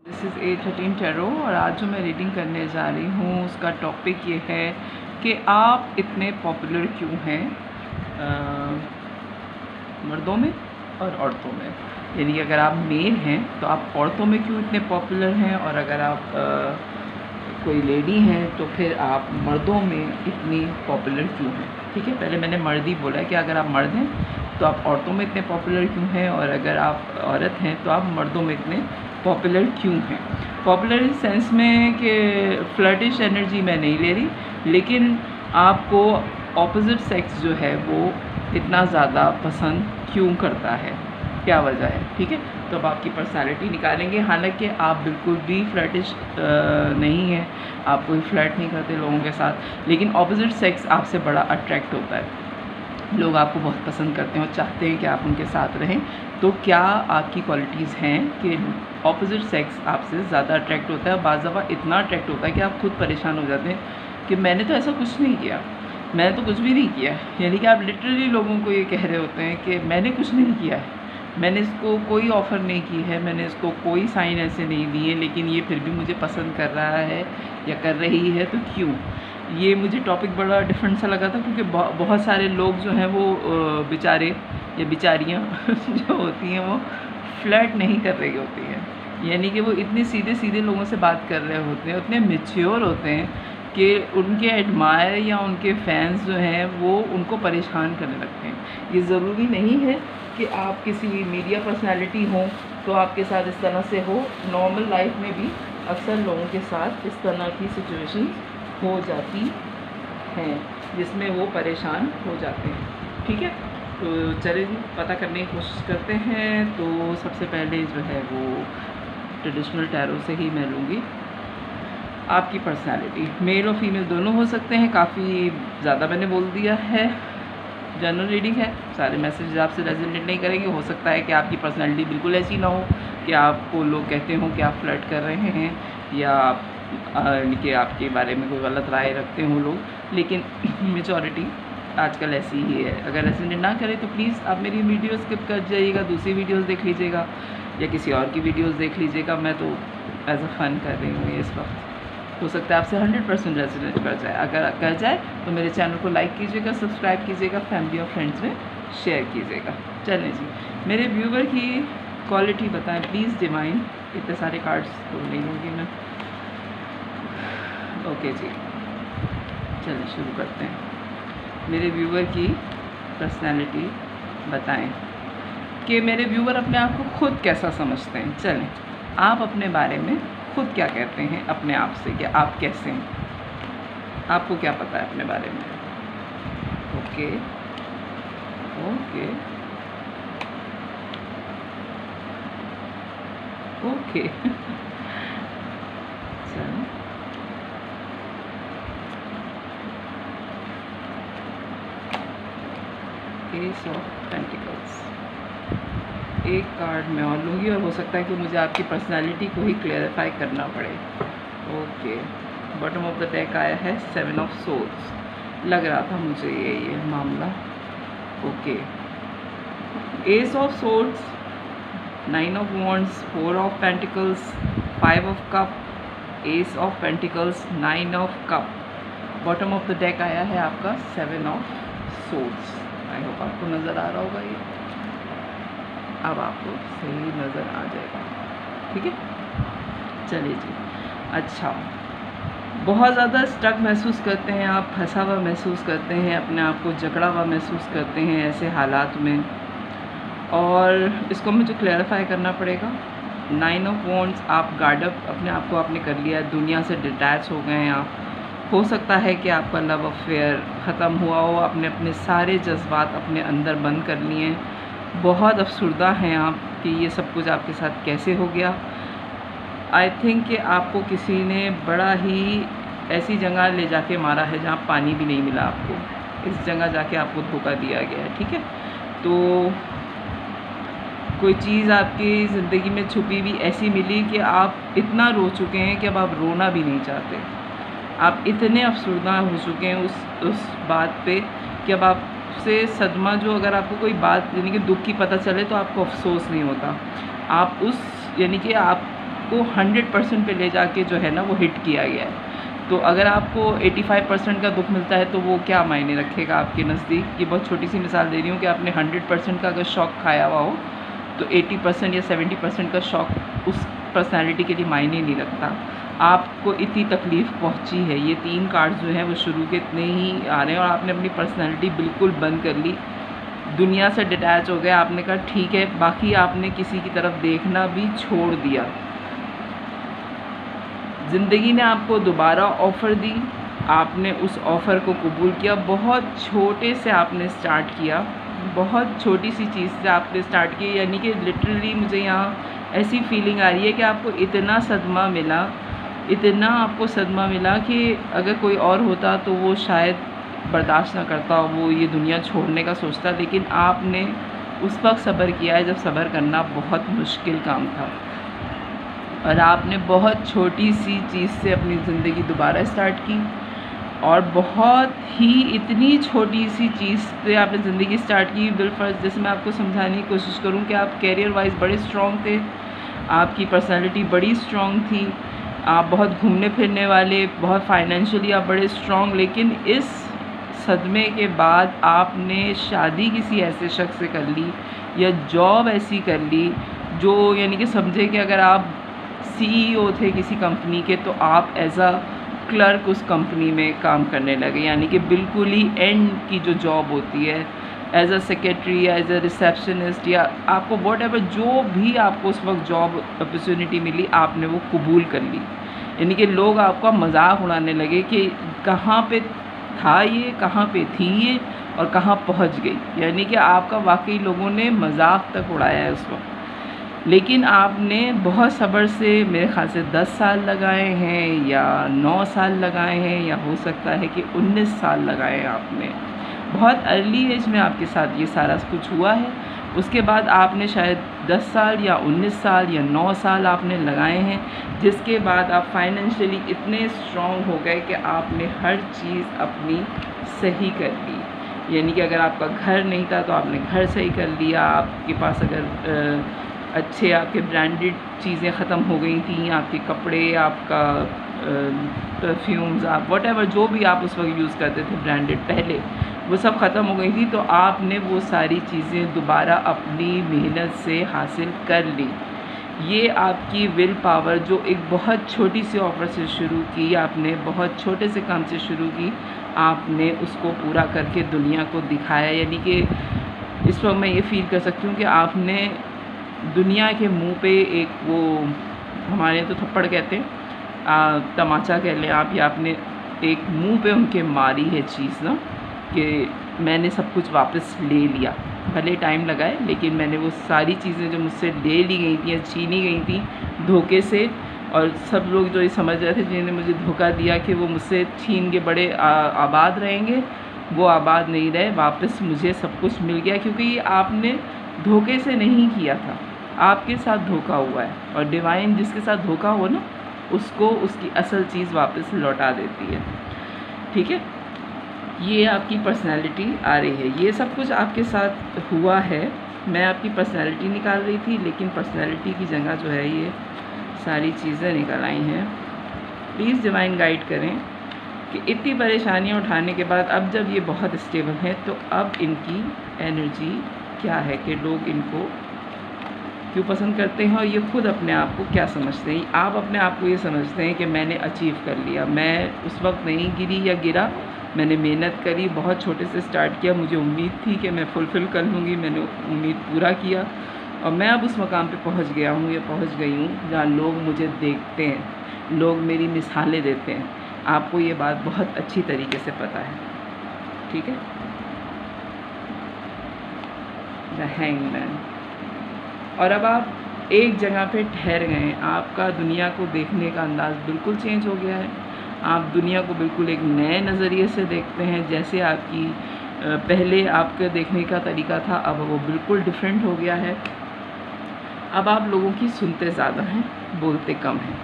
This is A13 tarot और आज जो मैं रीडिंग करने जा रही हूँ उसका टॉपिक ये है कि आप इतने पॉपुलर क्यों हैं मर्दों में और औरतों में। यानी कि अगर आप मेल हैं तो आप औरतों में क्यों इतने पॉपुलर हैं, और अगर आप कोई लेडी हैं तो फिर आप मर्दों में इतनी पॉपुलर क्यों हैं। ठीक है, पहले मैंने मर्द ही बोला है कि अगर आप मर्द हैं तो आप औरतों में इतने पॉपुलर क्यों हैं, और अगर आप औरत हैं तो आप मर्दों में इतने पॉपुलर क्यों हैं। पॉपुलर इस सेंस में कि फ्लर्टिश एनर्जी मैं नहीं ले रही, लेकिन आपको ऑपोजिट सेक्स जो है वो इतना ज़्यादा पसंद क्यों करता है, क्या वजह है। ठीक है, तो अब आपकी पर्सनालिटी निकालेंगे। हालांकि आप बिल्कुल भी फ्लर्टिश नहीं हैं, आप कोई फ्लर्ट नहीं करते लोगों के साथ, लेकिन ऑपोजिट सेक्स आपसे बड़ा अट्रैक्ट होता है। लोग आपको बहुत पसंद करते हैं और चाहते हैं कि आप उनके साथ रहें। तो क्या आपकी क्वालिटीज़ हैं कि ऑपोजिट सेक्स आपसे ज़्यादा अट्रैक्ट होता है। बाज़ दफ़ा इतना अट्रैक्ट होता है कि आप खुद परेशान हो जाते हैं कि मैंने तो ऐसा कुछ नहीं किया, मैंने तो कुछ भी नहीं किया। यानी कि आप लिटरली लोगों को ये कह रहे होते हैं कि मैंने कुछ नहीं किया है, मैंने इसको कोई ऑफ़र नहीं की है, मैंने इसको कोई साइन ऐसे नहीं दिए, लेकिन ये फिर भी मुझे पसंद कर रहा है या कर रही है, तो क्यों। ये मुझे टॉपिक बड़ा डिफरेंट सा लगा था, क्योंकि बहुत सारे लोग जो हैं वो बेचारे या बेचारियाँ जो होती हैं वो फ्लर्ट नहीं कर रही होती हैं। यानी कि वो इतने सीधे सीधे लोगों से बात कर रहे होते हैं, उतने मैच्योर होते हैं कि उनके एडमायर या उनके फैंस जो हैं वो उनको परेशान करने लगते हैं। ये ज़रूरी नहीं है कि आप किसी मीडिया पर्सनालिटी हों तो आपके साथ इस तरह से हो। नॉर्मल लाइफ में भी अक्सर लोगों के साथ इस तरह की सिचुएशन हो जाती हैं जिसमें वो परेशान हो जाते हैं। ठीक है, तो चलिए जी पता करने की कोशिश करते हैं। तो सबसे पहले जो है वो ट्रेडिशनल टैरो से ही मैं लूँगी आपकी पर्सनालिटी। मेल और फीमेल दोनों हो सकते हैं, काफ़ी ज़्यादा मैंने बोल दिया है। जनरल रीडिंग है, सारे मैसेज आपसे रेजोनेट नहीं करेंगे। हो सकता है कि आपकी पर्सनालिटी बिल्कुल ऐसी ना हो कि आपको लोग कहते हों कि आप फ्लर्ट कर रहे हैं, या कि आपके बारे में कोई गलत राय रखते हों लोग, लेकिन मेजॉरिटी आजकल ऐसी ही है। अगर रेजोनेट ना करे तो प्लीज़ आप मेरी वीडियो स्किप कर जाइएगा, दूसरी वीडियोस देख लीजिएगा या किसी और की वीडियोस देख लीजिएगा। मैं तो एज अ फ़न कर रही हूँ इस वक्त। हो सकता है आपसे 100% रेजोनेट कर जाए। अगर कर जाए तो मेरे चैनल को लाइक कीजिएगा, सब्सक्राइब कीजिएगा, फैमिली और फ्रेंड्स में शेयर कीजिएगा। चलें जी, मेरे व्यूवर की क्वालिटी बताएं प्लीज़ डिवाइन। इतने सारे कार्ड्स तो नहीं लूँगी मैं। ओके जी, चलिए शुरू करते हैं। मेरे व्यूवर की पर्सनैलिटी बताएं कि मेरे व्यूवर अपने आप को खुद कैसा समझते हैं। चलें, आप अपने बारे में खुद क्या कहते हैं अपने आप से, कि आप कैसे हैं, आपको क्या पता है अपने बारे में। ओके ओके ओके चलो, एस ऑफ पेंटिकल्स। एक कार्ड मैं और लूँगी, और हो सकता है कि मुझे आपकी पर्सनालिटी को ही क्लेरिफाई करना पड़े। Okay, bottom of the deck आया है 7 ऑफ सोर्ड्स। लग रहा था मुझे ये मामला। Okay, S of swords, 9 of wands, 4 of pentacles, 5 of cup, S of pentacles, 9 of cup. Bottom of the deck आया है आपका 7 ऑफ सोर्ड्स। आई होप आपको नज़र आ रहा होगा ये, अब आपको सही नज़र आ जाएगा। ठीक है, चलिए जी। अच्छा, बहुत ज़्यादा स्टक महसूस करते हैं आप, फंसा हुआ महसूस करते हैं, अपने आप को जकड़ा हुआ महसूस करते हैं ऐसे हालात में, और इसको मुझे क्लैरिफाई करना पड़ेगा। 9 ऑफ वॉन्ड्स, आप गार्डअप अपने आप को आपने कर लिया है, दुनिया से डिटैच हो गए हैं आप। हो सकता है कि आपका लव अफेयर ख़त्म हुआ हो, आपने अपने सारे जज्बात अपने अंदर बंद कर लिए हैं। बहुत अफसुर्दा हैं आप कि ये सब कुछ आपके साथ कैसे हो गया। आई थिंक कि आपको किसी ने बड़ा ही ऐसी जगह ले जाके मारा है जहाँ पानी भी नहीं मिला आपको, इस जगह जाके आपको धोखा दिया गया है। ठीक है, तो कोई चीज़ आपकी ज़िंदगी में छुपी हुई ऐसी मिली कि आप इतना रो चुके हैं कि अब आप रोना भी नहीं चाहते। आप इतने अफसुर्दा हो चुके हैं उस बात पे कि अब आपसे सदमा, जो अगर आपको कोई बात यानी कि दुख की पता चले तो आपको अफसोस नहीं होता। आप उस यानी कि आप आपको 100% पे ले जाके जो है ना वो हिट किया गया है। तो अगर आपको 85% का दुःख मिलता है तो वो क्या मायने रखेगा आपके नज़दीक। ये बहुत छोटी सी मिसाल दे रही हूँ कि आपने 100% का अगर शॉक खाया हुआ हो तो 80% या 70% का शॉक उस पर्सनैलिटी के लिए मायने नहीं रखता। आपको इतनी तकलीफ़ पहुँची है, ये 3 कार्ड्स जो हैं वो शुरू के इतने ही आ रहे हैं और आपने अपनी पर्सनैलिटी बिल्कुल बंद कर ली, दुनिया से डिटैच हो गए। आपने कहा ठीक है, बाकी आपने किसी की तरफ देखना भी छोड़ दिया। ज़िंदगी ने आपको दोबारा ऑफ़र दी, आपने उस ऑफ़र को कबूल किया। बहुत छोटे से आपने स्टार्ट किया, बहुत छोटी सी चीज़ से आपने स्टार्ट की, यानी कि लिटरली मुझे यहाँ ऐसी फीलिंग आ रही है कि आपको इतना सदमा मिला, इतना आपको सदमा मिला कि अगर कोई और होता तो वो शायद बर्दाश्त ना करता, वो ये दुनिया छोड़ने का सोचता। लेकिन आपने उस वक्त सब्र किया है जब सब्र करना बहुत मुश्किल काम था, और आपने बहुत छोटी सी चीज़ से अपनी ज़िंदगी दोबारा स्टार्ट की, और बहुत ही इतनी छोटी सी चीज़ से आपने ज़िंदगी स्टार्ट की। बिलफर्ज जैसे मैं आपको समझाने की कोशिश करूं कि आप कैरियर वाइज बड़े स्ट्रॉन्ग थे, आपकी पर्सनैलिटी बड़ी स्ट्रॉन्ग थी, आप बहुत घूमने फिरने वाले, बहुत फाइनेंशियली आप बड़े स्ट्रॉन्ग। लेकिन इस सदमे के बाद आपने शादी किसी ऐसे शख्स से कर ली या जॉब ऐसी कर ली जो, यानी कि समझे कि अगर आप CEO थे किसी कंपनी के तो आप एज अ क्लर्क उस कंपनी में काम करने लगे, यानी कि बिल्कुल ही एंड की जो जॉब होती है एज अ सेक्रेटरी या एज अ रिसेप्शनिस्ट, या आपको वॉट एवर जो भी आपको उस वक्त जॉब अपॉर्चुनिटी मिली आपने वो कबूल कर ली। यानी कि लोग आपका मजाक उड़ाने लगे कि कहाँ पे था ये, कहाँ पे थी ये, और कहाँ पहुँच गई। यानी कि आपका वाकई लोगों ने मजाक तक उड़ाया है उस वक्त। लेकिन आपने बहुत सब्र से, मेरे ख़्याल से 10 साल लगाए हैं या 9 साल लगाए हैं, या हो सकता है कि 19 साल लगाए हैं आपने। बहुत अर्ली एज में आपके साथ ये सारा कुछ हुआ है। उसके बाद आपने शायद 10 साल या 19 साल या 9 साल आपने लगाए हैं, जिसके बाद आप फाइनेंशियली इतने स्ट्रॉन्ग हो गए कि आपने हर चीज़ अपनी सही कर ली। यानी कि अगर आपका घर नहीं था तो आपने घर सही कर लिया, आपके पास अगर अच्छे आपके ब्रांडेड चीज़ें ख़त्म हो गई थी, आपके कपड़े, आपका परफ्यूम्स, आप वॉटेवर जो भी आप उस वक्त यूज़ करते थे ब्रांडेड पहले, वो सब ख़त्म हो गई थी, तो आपने वो सारी चीज़ें दोबारा अपनी मेहनत से हासिल कर ली। ये आपकी विल पावर जो एक बहुत छोटी सी ऑफ़र से शुरू की, आपने बहुत छोटे से काम से शुरू की, आपने उसको पूरा करके दुनिया को दिखाया। यानी कि इस वक्त मैं ये फ़ील कर सकती हूँ कि आपने दुनिया के मुंह पे एक वो, हमारे तो थप्पड़ कहते हैं, तमाचा कह लें आप, या आपने एक मुंह पे उनके मारी है चीज़ ना, कि मैंने सब कुछ वापस ले लिया। भले टाइम लगा है, लेकिन मैंने वो सारी चीज़ें जो मुझसे ले ली गई थी या छीनी गई थी धोखे से, और सब लोग जो ये समझ रहे थे जिन्होंने मुझे धोखा दिया कि वो मुझसे छीन के बड़े आबाद रहेंगे, वो आबाद नहीं रहे। वापस मुझे सब कुछ मिल गया, क्योंकि ये आपने धोखे से नहीं किया था, आपके साथ धोखा हुआ है। और डिवाइन जिसके साथ धोखा हो ना, उसको उसकी असल चीज़ वापस लौटा देती है। ठीक है, ये आपकी पर्सनैलिटी आ रही है, ये सब कुछ आपके साथ हुआ है। मैं आपकी पर्सनैलिटी निकाल रही थी, लेकिन पर्सनैलिटी की जगह जो है ये सारी चीज़ें निकल आई हैं। प्लीज़ डिवाइन गाइड करें कि इतनी परेशानियां उठाने के बाद अब जब ये बहुत स्टेबल हैं, तो अब इनकी एनर्जी क्या है, कि लोग इनको क्यों पसंद करते हैं, और ये खुद अपने आप को क्या समझते हैं। आप अपने आप को ये समझते हैं कि मैंने अचीव कर लिया, मैं उस वक्त नहीं गिरी या गिरा, मैंने मेहनत करी, बहुत छोटे से स्टार्ट किया, मुझे उम्मीद थी कि मैं फुलफ़िल कर लूँगी, मैंने उम्मीद पूरा किया, और मैं अब उस मकाम पे पहुँच गया हूँ या पहुँच गई हूँ जहाँ लोग मुझे देखते हैं, लोग मेरी मिसालें देते हैं। आपको ये बात बहुत अच्छी तरीके से पता है। ठीक है, द हैंगमैन। और अब आप एक जगह पे ठहर गए हैं, आपका दुनिया को देखने का अंदाज़ बिल्कुल चेंज हो गया है। आप दुनिया को बिल्कुल एक नए नज़रिए से देखते हैं। जैसे आपकी पहले आपके देखने का तरीका था, अब वो बिल्कुल डिफरेंट हो गया है। अब आप लोगों की सुनते ज़्यादा हैं, बोलते कम हैं।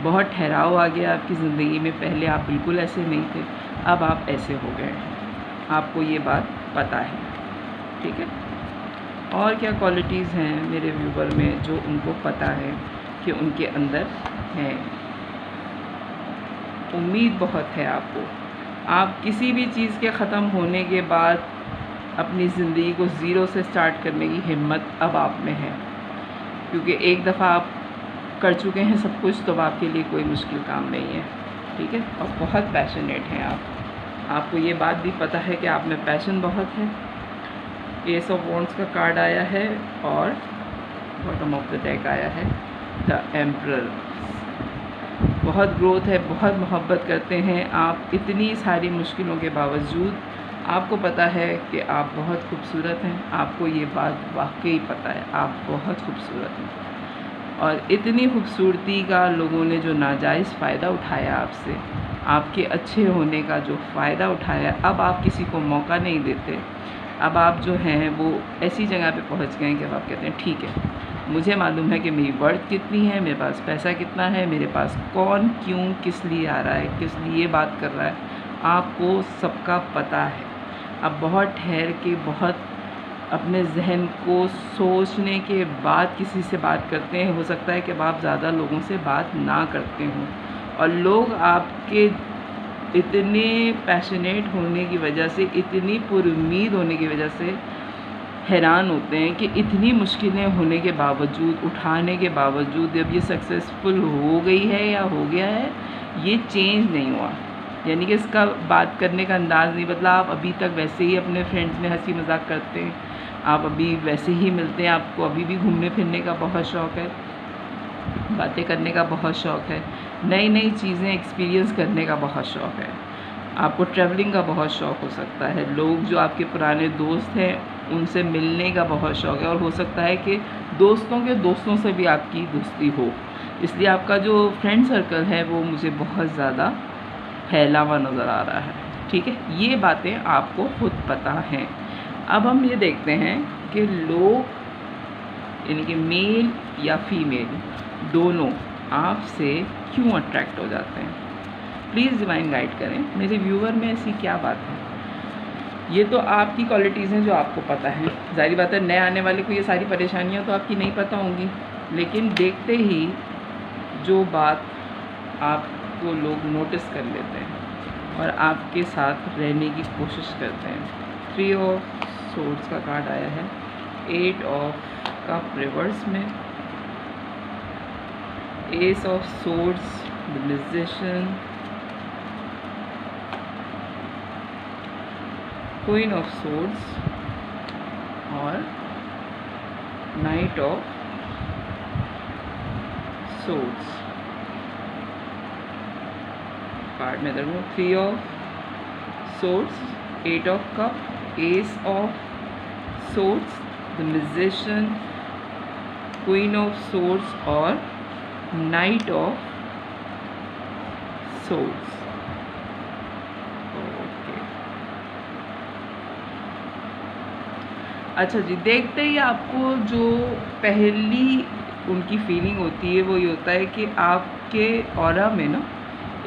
बहुत ठहराव आ गया आपकी ज़िंदगी में। पहले आप बिल्कुल ऐसे नहीं थे, अब आप ऐसे हो गए हैं। आपको ये बात पता है। ठीक है, और क्या क्वालिटीज़ हैं मेरे व्यूवर में जो उनको पता है कि उनके अंदर हैं। उम्मीद बहुत है आपको। आप किसी भी चीज़ के ख़त्म होने के बाद अपनी ज़िंदगी को ज़ीरो से स्टार्ट करने की हिम्मत अब आप में है, क्योंकि एक दफ़ा आप कर चुके हैं सब कुछ, तो अब आपके लिए कोई मुश्किल काम नहीं है, ठीक है। और बहुत पैशनेट हैं आपको ये बात भी पता है कि आप में पैशन बहुत है। एस ऑफ वॉन्ड्स का कार्ड आया है और बॉटम ऑफ द डेक आया है द एम्परर। बहुत ग्रोथ है, बहुत मोहब्बत करते हैं आप। इतनी सारी मुश्किलों के बावजूद आपको पता है कि आप बहुत खूबसूरत हैं। आपको ये बात वाकई पता है, आप बहुत खूबसूरत हैं। और इतनी खूबसूरती का लोगों ने जो नाजायज़ फ़ायदा उठाया आपसे, आपके अच्छे होने का जो फ़ायदा उठाया, अब आप किसी को मौका नहीं देते। अब आप जो हैं वो ऐसी जगह पे पहुंच गए हैं कि अब आप कहते हैं ठीक है, मुझे मालूम है कि मेरी वर्थ कितनी है, मेरे पास पैसा कितना है, मेरे पास कौन क्यों किस लिए आ रहा है, किस लिए बात कर रहा है, आपको सबका पता है। अब बहुत ठहर के, बहुत अपने जहन को सोचने के बाद किसी से बात करते हैं। हो सकता है कि अब आप ज़्यादा लोगों से बात ना करते हों, और लोग आपके इतने पैशनेट होने की वजह से, इतनी पुरुम्मीद होने की वजह से हैरान होते हैं कि इतनी मुश्किलें होने के बावजूद, उठाने के बावजूद, जब ये सक्सेसफुल हो गई है या हो गया है, ये चेंज नहीं हुआ। यानी कि इसका बात करने का अंदाज़ नहीं बदला। आप अभी तक वैसे ही अपने फ्रेंड्स में हंसी मजाक करते हैं, आप अभी वैसे ही मिलते हैं, आपको अभी भी घूमने फिरने का बहुत शौक़ है, बातें करने का बहुत शौक़ है, नई नई चीज़ें एक्सपीरियंस करने का बहुत शौक़ है, आपको ट्रैवलिंग का बहुत शौक़ हो सकता है, लोग जो आपके पुराने दोस्त हैं उनसे मिलने का बहुत शौक़ है, और हो सकता है कि दोस्तों के दोस्तों से भी आपकी दोस्ती हो। इसलिए आपका जो फ्रेंड सर्कल है वो मुझे बहुत ज़्यादा फैला हुआ नज़र आ रहा है, ठीक है। ये बातें आपको खुद पता हैं। अब हम ये देखते हैं कि लोग यानी कि मेल या फीमेल दोनों आपसे क्यों अट्रैक्ट हो जाते हैं। प्लीज़ डिवाइन गाइड करें मेरे व्यूअर में ऐसी क्या बात है। ये तो आपकी क्वालिटीज़ हैं जो आपको पता है। ज़ाहिर बात है नए आने वाले को ये सारी परेशानियां तो आपकी नहीं पता होंगी, लेकिन देखते ही जो बात आपको लोग नोटिस कर लेते हैं और आपके साथ रहने की कोशिश करते हैं। 3 ऑफ सोर्ड्स का कार्ड आया है, 8 ऑफ कप रिवर्स में, S of swords, the magician, queen of swords और नाइट ऑफ सोर्ड्स। कार्ड में देखो 3 of swords, 8 of cup, S of swords, the magician, queen of swords और नाइट ऑफ सोर्ड्स। अच्छा जी, देखते ही आपको जो पहली उनकी फीलिंग होती है वो ये होता है कि आपके ऑरा में ना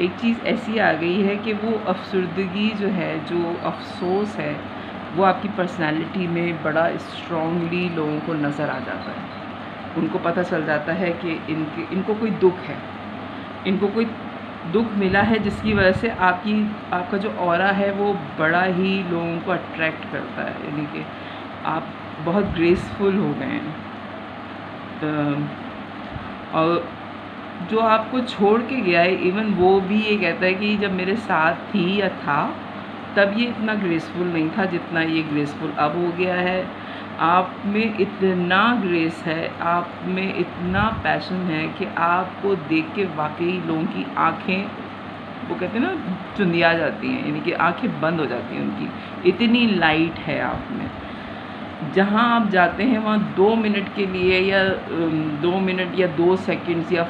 एक चीज़ ऐसी आ गई है कि वो अफसरदगी जो है, जो अफसोस है, वो आपकी पर्सनालिटी में बड़ा स्ट्रॉन्गली लोगों को नज़र आ जाता है। उनको पता चल जाता है कि इनको कोई दुख है, इनको कोई दुख मिला है, जिसकी वजह से आपका जो ऑरा है वो बड़ा ही लोगों को अट्रैक्ट करता है। यानी कि आप बहुत ग्रेसफुल हो गए हैं, और जो आपको छोड़ के गया है इवन वो भी ये कहता है कि जब मेरे साथ थी या था तब ये इतना ग्रेसफुल नहीं था जितना ये ग्रेसफुल अब हो गया है। आप में इतना ग्रेस है, आप में इतना पैशन है कि आपको देख के वाकई लोगों की आँखें, वो कहते हैं ना, चुंधिया जाती हैं, यानी कि आंखें बंद हो जाती हैं उनकी, इतनी लाइट है आप में। जहाँ आप जाते हैं वहाँ 2 मिनट के लिए या 2 मिनट या 2 सेकंड्स या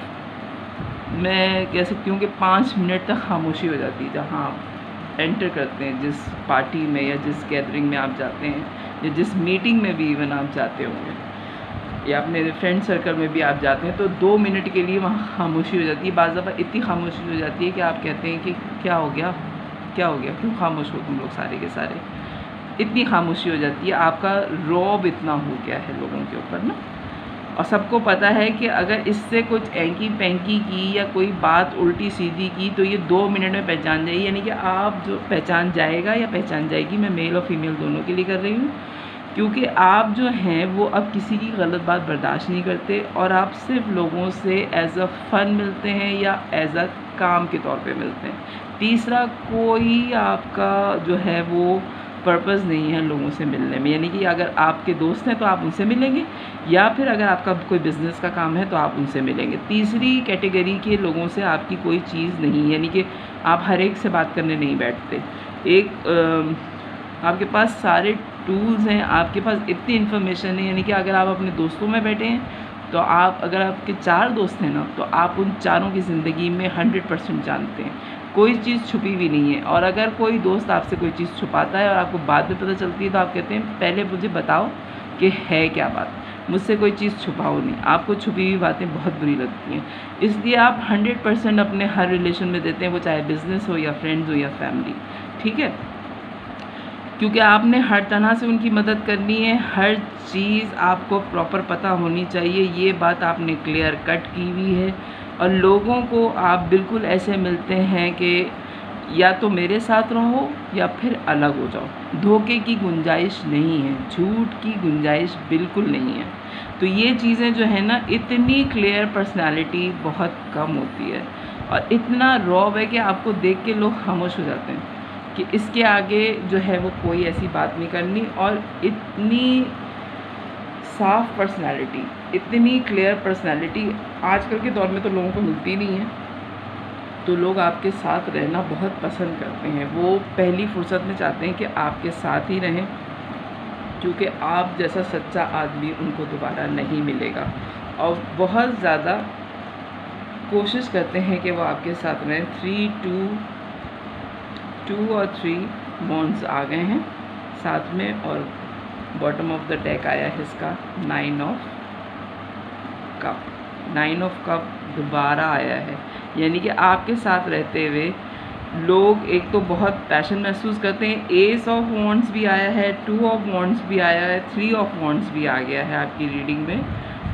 मैं कह सकती हूँ कि 5 मिनट तक खामोशी हो जाती है। जहाँ आप एंटर करते हैं, जिस पार्टी में या जिस गैदरिंग में आप जाते हैं या जिस मीटिंग में भी इवन आप जाते होंगे या अपने फ्रेंड सर्कल में भी आप जाते हैं, तो 2 मिनट के लिए वहाँ खामोशी हो जाती है। बाज़ दफ़ा इतनी खामोशी हो जाती है कि आप कहते हैं कि क्या हो गया, क्यों खामोश हो तुम लोग सारे के सारे। इतनी खामोशी हो जाती है, आपका रौब इतना हो गया है लोगों के ऊपर ना। और सबको पता है कि अगर इससे कुछ एंकी पैंकी की या कोई बात उल्टी सीधी की तो ये 2 मिनट में पहचान जाएगी, यानी कि आप जो पहचान जाएगा या पहचान जाएगी, मैं मेल और फीमेल दोनों के लिए कर रही हूँ, क्योंकि आप जो हैं वो अब किसी की गलत बात बर्दाश्त नहीं करते और आप सिर्फ लोगों से एज़ अ फ़न मिलते हैं या एज़ अ काम के तौर पे मिलते हैं। तीसरा कोई आपका जो है वो पर्पज़ नहीं है लोगों से मिलने में, यानी कि अगर आपके दोस्त हैं तो आप उनसे मिलेंगे, या फिर अगर आपका कोई बिज़नेस का काम है तो आप उनसे मिलेंगे। तीसरी कैटेगरी के लोगों से आपकी कोई चीज़ नहीं, यानी कि आप हर एक से बात करने नहीं बैठते। आपके पास सारे टूल्स हैं, आपके पास इतनी इन्फॉर्मेशन है, यानी कि अगर आप अपने दोस्तों में बैठे हैं तो अगर आपके 4 दोस्त हैं ना, तो आप उन चारों की ज़िंदगी में 100% जानते हैं, कोई चीज़ छुपी हुई नहीं है। और अगर कोई दोस्त आपसे कोई चीज़ छुपाता है और आपको बाद में पता चलती है तो आप कहते हैं पहले मुझे बताओ कि है क्या बात, मुझसे कोई चीज़ छुपाओ नहीं। आपको छुपी हुई बातें बहुत बुरी लगती हैं, इसलिए आप 100% अपने हर रिलेशन में देते हैं, वो चाहे बिज़नेस हो या फ्रेंड्स हो या फैमिली, ठीक है, क्योंकि आपने हर तरह से उनकी मदद करनी है, हर चीज़ आपको प्रॉपर पता होनी चाहिए, ये बात आपने क्लियर कट की हुई है। और लोगों को आप बिल्कुल ऐसे मिलते हैं कि या तो मेरे साथ रहो या फिर अलग हो जाओ, धोखे की गुंजाइश नहीं है, झूठ की गुंजाइश बिल्कुल नहीं है। तो ये चीज़ें जो है ना, इतनी क्लियर पर्सनालिटी बहुत कम होती है और इतना रॉब है कि आपको देख के लोग खामोश हो जाते हैं कि इसके आगे जो है वो कोई ऐसी बात नहीं करनी। और इतनी साफ़ पर्सनालिटी, इतनी क्लियर पर्सनालिटी आजकल के दौर में तो लोगों को मिलती नहीं है, तो लोग आपके साथ रहना बहुत पसंद करते हैं। वो पहली फुर्सत में चाहते हैं कि आपके साथ ही रहें, क्योंकि आप जैसा सच्चा आदमी उनको दोबारा नहीं मिलेगा, और बहुत ज़्यादा कोशिश करते हैं कि वो आपके साथ रहें। 2 और 3 बॉन्ड्स आ गए हैं साथ में, और बॉटम ऑफ द डेक आया है इसका 9 ऑफ कप। 9 ऑफ कप दोबारा आया है, यानी कि आपके साथ रहते हुए लोग एक तो बहुत पैशन महसूस करते हैं। एस ऑफ वॉन्ड्स भी आया है, 2 ऑफ वॉन्ड्स भी आया है, 3 ऑफ वॉन्ड्स भी आ गया है आपकी रीडिंग में,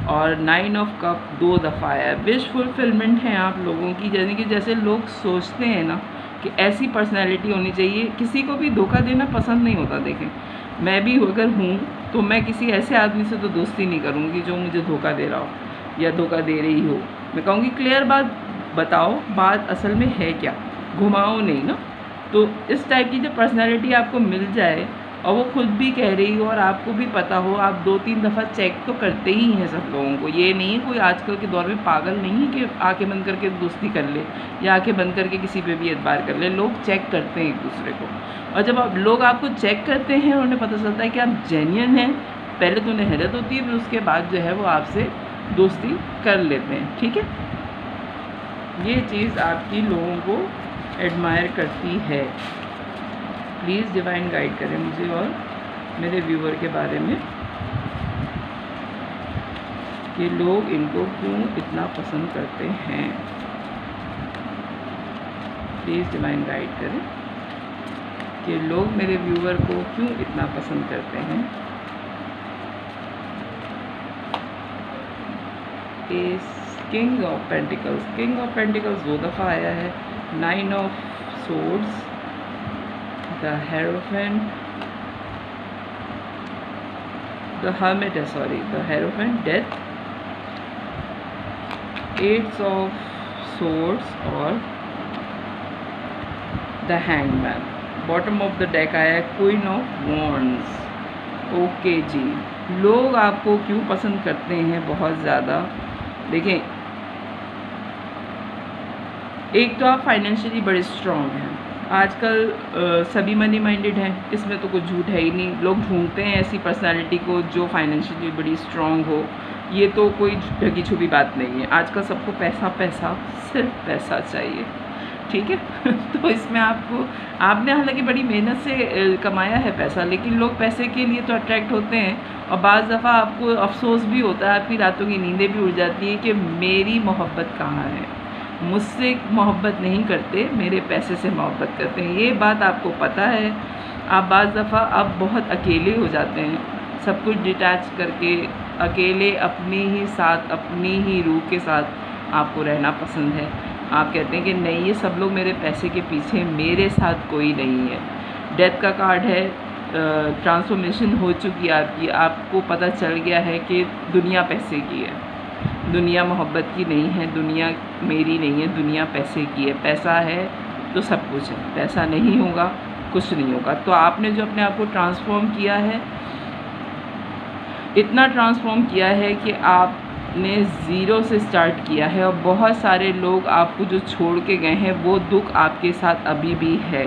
और 9 ऑफ कप 2 दफ़ा आया है। विश फुलफिलमेंट है आप लोगों की, यानी कि जैसे लोग सोचते हैं ना कि ऐसी पर्सनैलिटी होनी चाहिए। किसी को भी धोखा देना पसंद नहीं होता। देखें, मैं भी अगर हूँ तो मैं किसी ऐसे आदमी से तो दोस्ती नहीं करूँगी जो मुझे धोखा दे रहा हो या धोखा दे रही हो। मैं कहूँगी क्लियर बात बताओ, बात असल में है क्या, घुमाओ नहीं ना। तो इस टाइप की जब पर्सनैलिटी आपको मिल जाए और वो खुद भी कह रही हो और आपको भी पता हो, आप 2-3 दफ़ा चेक तो करते ही हैं सब लोगों को। ये नहीं है, कोई आजकल के दौर में पागल नहीं है कि आंखें बंद करके दोस्ती कर ले या आंखें बंद करके किसी पे भी एतबार कर ले। लोग चेक करते हैं एक दूसरे को, और जब लोग आपको चेक करते हैं और उन्हें पता चलता है कि आप जेन्युइन हैं, पहले तो उन्हें हैरत होती है, फिर उसके बाद जो है वो आपसे दोस्ती कर लेते हैं। ठीक है, ये चीज़ आपकी लोगों को एडमायर करती है। प्लीज़ डिवाइन गाइड करें मुझे और मेरे व्यूवर के बारे में कि लोग इनको क्यों इतना पसंद करते हैं। प्लीज़ डिवाइन गाइड करें कि लोग मेरे व्यूवर को क्यों इतना पसंद करते हैं। King of pentacles, king of pentacles 2 दफ़ा आया है। 9 of swords, the hierophant, the hermit है, sorry, the hierophant, death, 8 of swords और the hangman. Bottom of the deck आया है क्वीन ऑफ वॉन्ड्स। ओके जी, लोग आपको क्यों पसंद करते हैं बहुत ज़्यादा। देखें, एक तो आप फाइनेंशियली बड़े स्ट्रॉन्ग हैं। आजकल सभी मनी माइंडेड हैं, इसमें तो कुछ झूठ है ही नहीं। लोग ढूंढते हैं ऐसी पर्सनालिटी को जो फाइनेंशियली बड़ी स्ट्रॉन्ग हो, ये तो कोई ढकी छुपी बात नहीं है। आजकल सबको पैसा पैसा, सिर्फ पैसा चाहिए। ठीक है तो इसमें आपने हालांकि बड़ी मेहनत से कमाया है पैसा, लेकिन लोग पैसे के लिए तो अट्रैक्ट होते हैं, और बाज़ दफ़ा आपको अफसोस भी होता है, आपकी रातों की नींदें भी उड़ जाती हैं कि मेरी मोहब्बत कहाँ है। मुझसे मोहब्बत नहीं करते, मेरे पैसे से मोहब्बत करते हैं। ये बात आपको पता है। आप बाज़ दफ़ा अब बहुत अकेले हो जाते हैं, सब कुछ डिटैच करके अकेले अपने ही साथ, अपनी ही रूह के साथ आपको रहना पसंद है। आप कहते हैं कि नहीं, ये सब लोग मेरे पैसे के पीछे, मेरे साथ कोई नहीं है। डेथ का कार्ड है, ट्रांसफॉर्मेशन हो चुकी है आपकी, आपको पता चल गया है कि दुनिया पैसे की है, दुनिया मोहब्बत की नहीं है, दुनिया मेरी नहीं है, दुनिया पैसे की है। पैसा है तो सब कुछ है, पैसा नहीं होगा कुछ नहीं होगा। तो आपने जो अपने आप को ट्रांसफॉर्म किया है, इतना ट्रांसफॉर्म किया है कि आपने ज़ीरो से स्टार्ट किया है, और बहुत सारे लोग आपको जो छोड़ के गए हैं वो दुख आपके साथ अभी भी है।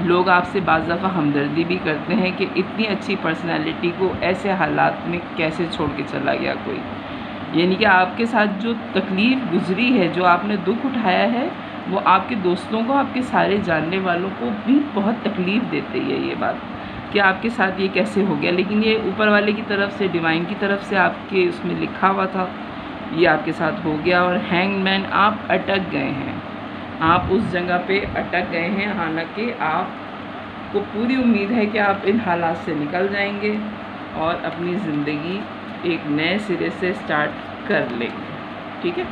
लोग आपसे बाज़ दफ़ा हमदर्दी भी करते हैं कि इतनी अच्छी पर्सनैलिटी को ऐसे हालात में कैसे छोड़ के चला गया कोई। यानी कि आपके साथ जो तकलीफ़ गुज़री है, जो आपने दुख उठाया है, वो आपके दोस्तों को, आपके सारे जानने वालों को भी बहुत तकलीफ़ देती है ये बात कि आपके साथ ये कैसे हो गया। लेकिन ये ऊपर वाले की तरफ से, डिवाइन की तरफ से आपके उसमें लिखा हुआ था, ये आपके साथ हो गया। और हैंगमैन, आप अटक गए हैं, आप उस जगह पे अटक गए हैं। हालांकि आपको पूरी उम्मीद है कि आप इन हालात से निकल जाएंगे और अपनी ज़िंदगी एक नए सिरे से स्टार्ट कर लेंगे। ठीक है,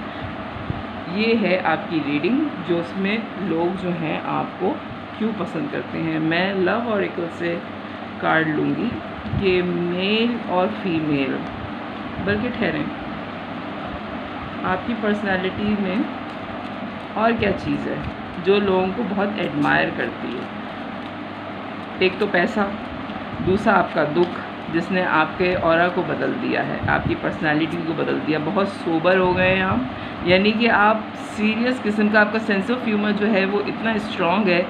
ये है आपकी रीडिंग, जो उसमें लोग जो हैं आपको क्यों पसंद करते हैं। मैं लव ऑरेकल से कार्ड लूँगी कि मेल और फीमेल, बल्कि ठहरें, आपकी पर्सनालिटी में और क्या चीज़ है जो लोगों को बहुत एडमायर करती है। एक तो पैसा, दूसरा आपका दुख जिसने आपके ऑरा को बदल दिया है, आपकी पर्सनालिटी को बदल दिया। बहुत सोबर हो गए हैं आप, यानी कि आप सीरियस किस्म का, आपका सेंस ऑफ ह्यूमर जो है वो इतना स्ट्रॉन्ग है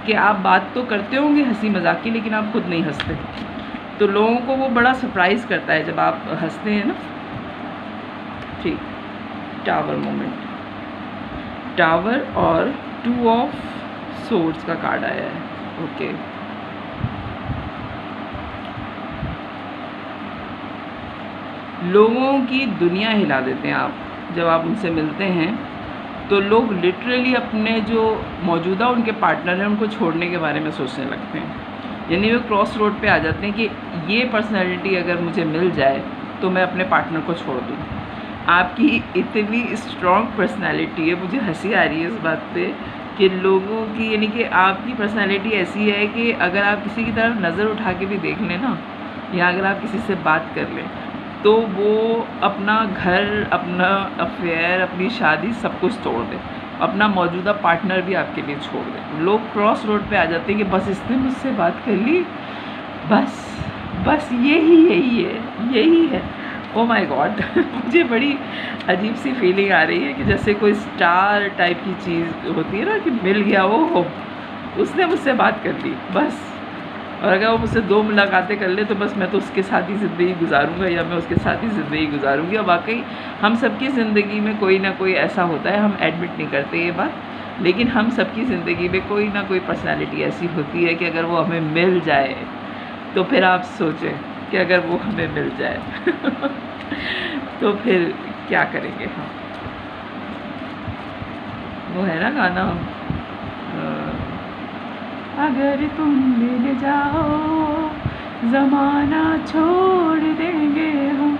कि आप बात तो करते होंगे हंसी मजाक की, लेकिन आप खुद नहीं हंसते। तो लोगों को वो बड़ा सरप्राइज़ करता है जब आप हंसते हैं ना। ठीक, टावर मोमेंट, टावर और 2 ऑफ सोर्ड्स का कार्ड आया है। ओके, लोगों की दुनिया हिला देते हैं आप जब आप उनसे मिलते हैं। तो लोग लिटरली अपने जो मौजूदा उनके पार्टनर हैं उनको छोड़ने के बारे में सोचने लगते हैं। यानी वो क्रॉस रोड पे आ जाते हैं कि ये पर्सनैलिटी अगर मुझे मिल जाए तो मैं अपने पार्टनर को छोड़ दूँ। आपकी इतनी स्ट्रॉन्ग पर्सनैलिटी है, मुझे हंसी आ रही है इस बात पे कि लोगों की, यानी कि आपकी पर्सनैलिटी ऐसी है कि अगर आप किसी की तरफ नज़र उठा के भी देख लें ना, या अगर आप किसी से बात कर लें, तो वो अपना घर, अपना अफेयर, अपनी शादी सब कुछ तोड़ दे, अपना मौजूदा पार्टनर भी आपके लिए छोड़ दे। लोग क्रॉस रोड पे आ जाते हैं कि बस इसने मुझसे बात कर ली, बस यही है। ओ माय गॉड मुझे बड़ी अजीब सी फीलिंग आ रही है कि जैसे कोई स्टार टाइप की चीज़ होती है ना, कि मिल गया वो, उसने मुझसे बात कर ली बस। और अगर वो मुझसे 2 मुलाकातें कर ले तो बस मैं तो उसके साथ ही ज़िंदगी गुजारूँगा, या मैं उसके साथ ही ज़िंदगी गुजारूँगी। और वाकई हम सबकी ज़िंदगी में कोई ना कोई ऐसा होता है, हम एडमिट नहीं करते ये बात, लेकिन हम सबकी ज़िंदगी में कोई ना कोई पर्सनैलिटी ऐसी होती है कि अगर वो हमें मिल जाए तो फिर आप सोचें कि अगर वो हमें मिल जाए तो फिर क्या करेंगे हम। वो है ना गाना, अगर तुम मिल जाओ ज़माना छोड़ देंगे हम,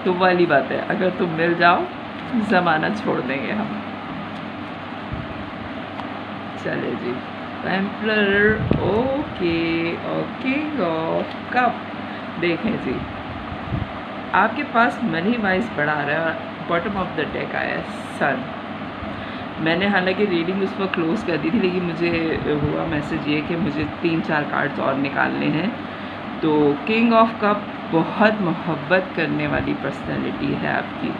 तो वाली बात है, अगर तुम मिल जाओ ज़माना छोड़ देंगे हम। चले जी, टेम्पलर, ओके ऑफ कप। देखें जी, आपके पास मनी वाइज बढ़ा रहा है, बॉटम ऑफ द डेक आया है सन। मैंने हालांकि रीडिंग उस पर क्लोज़ कर दी थी, लेकिन मुझे हुआ मैसेज ये कि मुझे 3-4 कार्ड्स और निकालने हैं। तो किंग ऑफ कप बहुत मोहब्बत करने वाली पर्सनैलिटी है आपकी,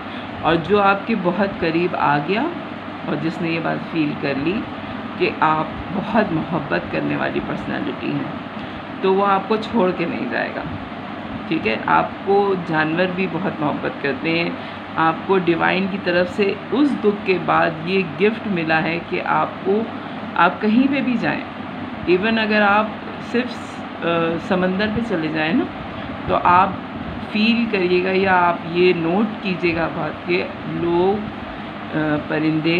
और जो आपके बहुत करीब आ गया और जिसने ये बात फील कर ली कि आप बहुत मोहब्बत करने वाली पर्सनैलिटी हैं, तो वो आपको छोड़ के नहीं जाएगा। ठीक है, आपको जानवर भी बहुत मोहब्बत करते हैं। आपको डिवाइन की तरफ से उस दुख के बाद ये गिफ्ट मिला है कि आप कहीं पे भी जाएं, इवन अगर आप सिर्फ समंदर पे चले जाएं ना, तो आप फील करिएगा या आप ये नोट कीजिएगा बात कि लोग, परिंदे,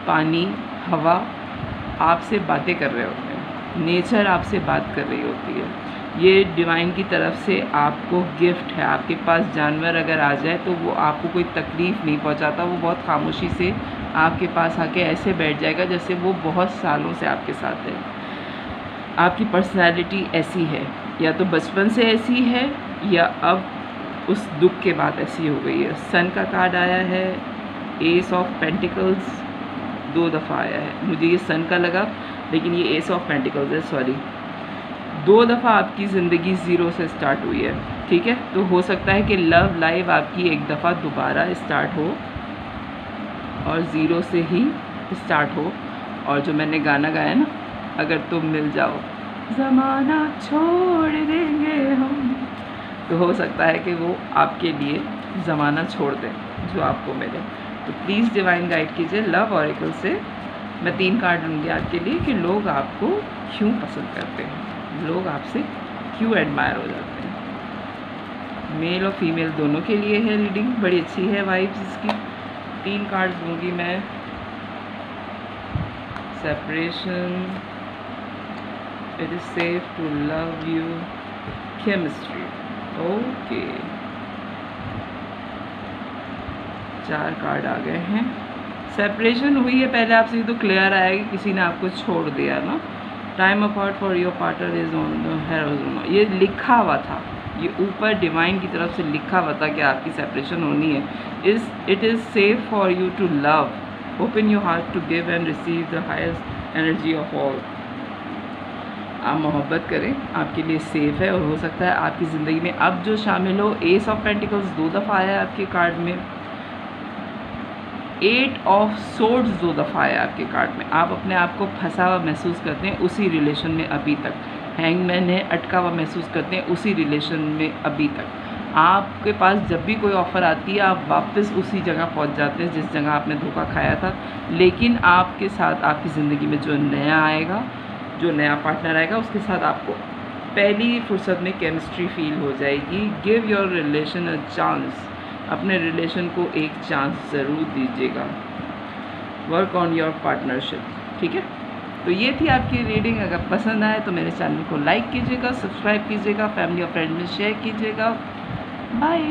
पानी, हवा आपसे बातें कर रहे होते हैं, नेचर आपसे बात कर रही होती है। ये डिवाइन की तरफ से आपको गिफ्ट है। आपके पास जानवर अगर आ जाए तो वो आपको कोई तकलीफ़ नहीं पहुंचाता, वो बहुत खामोशी से आपके पास आके ऐसे बैठ जाएगा जैसे वो बहुत सालों से आपके साथ है। आपकी पर्सनैलिटी ऐसी है, या तो बचपन से ऐसी है या अब उस दुख के बाद ऐसी हो गई है। सन का कार्ड आया है, एस ऑफ पेंटिकल्स 2 दफ़ा आया है। मुझे ये सन का लगा लेकिन ये एस ऑफ पेंटिकल्स है, सॉरी। 2 दफ़ा आपकी ज़िंदगी ज़ीरो से स्टार्ट हुई है, ठीक है। तो हो सकता है कि लव लाइफ आपकी एक दफ़ा दोबारा स्टार्ट हो और ज़ीरो से ही स्टार्ट हो। और जो मैंने गाना गाया ना, अगर तुम मिल जाओ ज़माना छोड़ देंगे हम, तो हो सकता है कि वो आपके लिए ज़माना छोड़ दें जो आपको मिले। तो प्लीज़ डिवाइन गाइड कीजिए लव ऑरेकल से। मैं 3 कार्ड लूँगी आपके लिए कि लोग आपको क्यों पसंद करते हैं, लोग आपसे क्यों एडमायर हो जाते हैं। मेल और फीमेल दोनों के लिए है रीडिंग, बड़ी अच्छी है वाइब्स इसकी। 3 कार्ड्स लूँगी मैं। Separation, it is safe to love you, chemistry, okay. 4 card आ गए हैं। सेपरेशन हुई है पहले आपसे, तो क्लियर आया कि किसी ने आपको छोड़ दिया ना। Time apart for your partner is on the horizon, ये लिखा हुआ था, ये ऊपर डिवाइन की तरफ से लिखा हुआ था कि आपकी सेपरेशन होनी है। It is safe for you to love, open your heart to give and receive the highest energy of all. आप मोहब्बत करें, आपके लिए सेफ़ है। और हो सकता है आपकी ज़िंदगी में अब जो शामिल हो। एस ऑफ पेंटिकल्स 2 दफ़ा आया है आपके कार्ड में, 8 ऑफ सोर्ड्स 2 दफ़ा आया आपके कार्ड में। आप अपने आप को फंसा हुआ महसूस करते हैं उसी रिलेशन में अभी तक। हैंगमैन है, अटका हुआ महसूस करते हैं उसी रिलेशन में अभी तक। आपके पास जब भी कोई ऑफ़र आती है आप वापस उसी जगह पहुंच जाते हैं जिस जगह आपने धोखा खाया था। लेकिन आपके साथ आपकी ज़िंदगी में जो नया आएगा, जो नया पार्टनर आएगा, उसके साथ आपको पहली फुर्सत में केमिस्ट्री फील हो जाएगी। Give your relation a chance, अपने रिलेशन को एक चांस ज़रूर दीजिएगा। वर्क ऑन योर पार्टनरशिप, ठीक है। तो ये थी आपकी रीडिंग। अगर पसंद आए तो मेरे चैनल को लाइक कीजिएगा, सब्सक्राइब कीजिएगा, फैमिली और फ्रेंड में शेयर कीजिएगा। बाय।